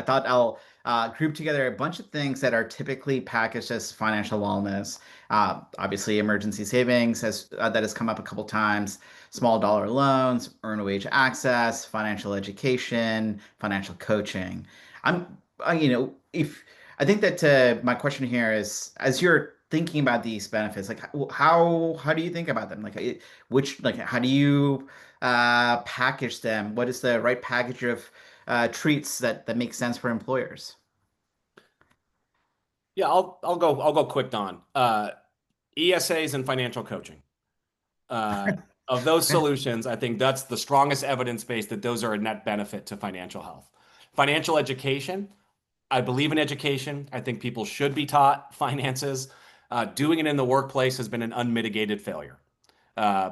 I thought I'll group together a bunch of things that are typically packaged as financial wellness. Obviously, emergency savings that has come up a couple times, small dollar loans, earned wage access, financial education, financial coaching. I'm, if I think that my question here is, as you're thinking about these benefits, like how do you think about them? How do you package them? What is the right package of treats that make sense for employers? Yeah, I'll go quick, Don. ESAs and financial coaching. Uh, of those solutions, I think that's the strongest evidence base that those are a net benefit to financial health. Financial education, I believe in education. I think people should be taught finances. Doing it in the workplace has been an unmitigated failure.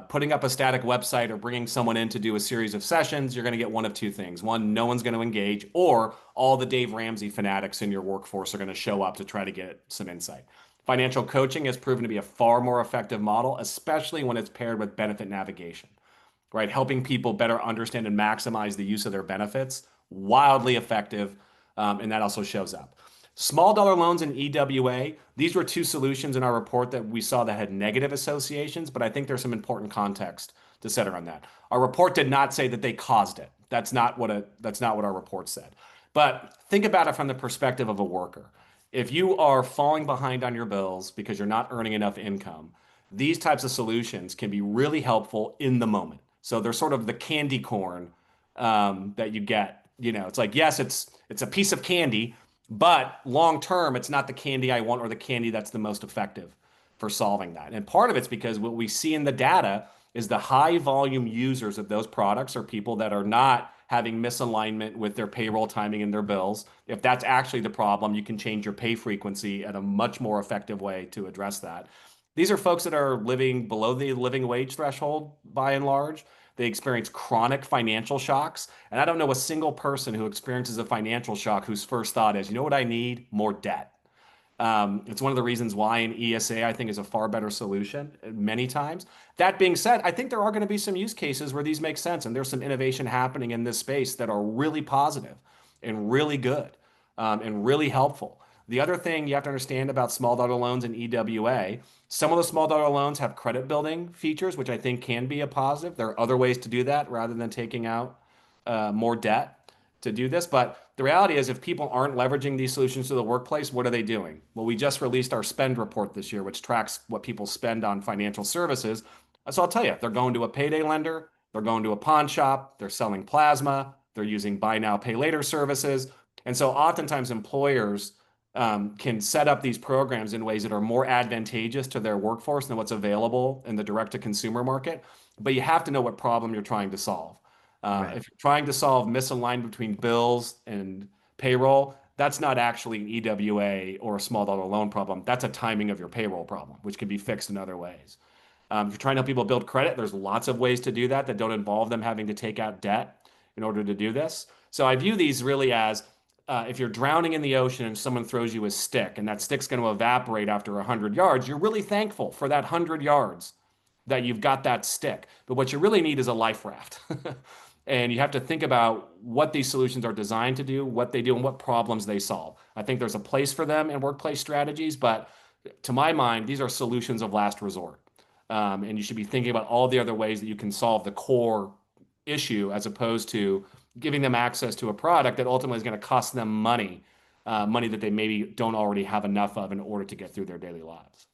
Putting up a static website or bringing someone in to do a series of sessions, you're going to get one of two things. One, no one's going to engage, or all the Dave Ramsey fanatics in your workforce are going to show up to try to get some insight. Financial coaching has proven to be a far more effective model, especially when it's paired with benefit navigation, right? Helping people better understand and maximize the use of their benefits, wildly effective, and that also shows up. Small dollar loans and EWA, these were two solutions in our report that we saw that had negative associations, but I think there's some important context to set around that. Our report did not say that they caused it. That's not what our report said. But think about it from the perspective of a worker. If you are falling behind on your bills because you're not earning enough income, these types of solutions can be really helpful in the moment. So they're sort of the candy corn that you get. It's like, yes, it's a piece of candy, but long term, it's not the candy I want or the candy that's the most effective for solving that. And part of it's because what we see in the data is the high volume users of those products are people that are not having misalignment with their payroll timing and their bills. If that's actually the problem, you can change your pay frequency at a much more effective way to address that. These are folks that are living below the living wage threshold by and large. They experience chronic financial shocks. And I don't know a single person who experiences a financial shock whose first thought is, you know what I need? More debt. It's one of the reasons why an ESA, I think, is a far better solution many times. That being said, I think there are going to be some use cases where these make sense, and there's some innovation happening in this space that are really positive and really good and really helpful. The other thing you have to understand about small dollar loans and EWA, some of the small dollar loans have credit building features, which I think can be a positive. There are other ways to do that rather than taking out more debt to do this. But the reality is, if people aren't leveraging these solutions to the workplace, what are they doing? Well, we just released our spend report this year, which tracks what people spend on financial services. So I'll tell you, they're going to a payday lender, they're going to a pawn shop, they're selling plasma, they're using buy now, pay later services. And so oftentimes employers can set up these programs in ways that are more advantageous to their workforce than what's available in the direct to consumer market. But you have to know what problem you're trying to solve. Right. If you're trying to solve misalignment between bills and payroll, that's not actually an EWA or a small dollar loan problem. That's a timing of your payroll problem, which can be fixed in other ways. If you're trying to help people build credit, there's lots of ways to do that that don't involve them having to take out debt in order to do this. So I view these really as if you're drowning in the ocean and someone throws you a stick and that stick's going to evaporate after 100 yards, you're really thankful for that 100 yards that you've got that stick. But what you really need is a life raft. And you have to think about what these solutions are designed to do, what they do, and what problems they solve. I think there's a place for them in workplace strategies, but to my mind, these are solutions of last resort. And you should be thinking about all the other ways that you can solve the core issue as opposed to giving them access to a product that ultimately is going to cost them money, money that they maybe don't already have enough of in order to get through their daily lives.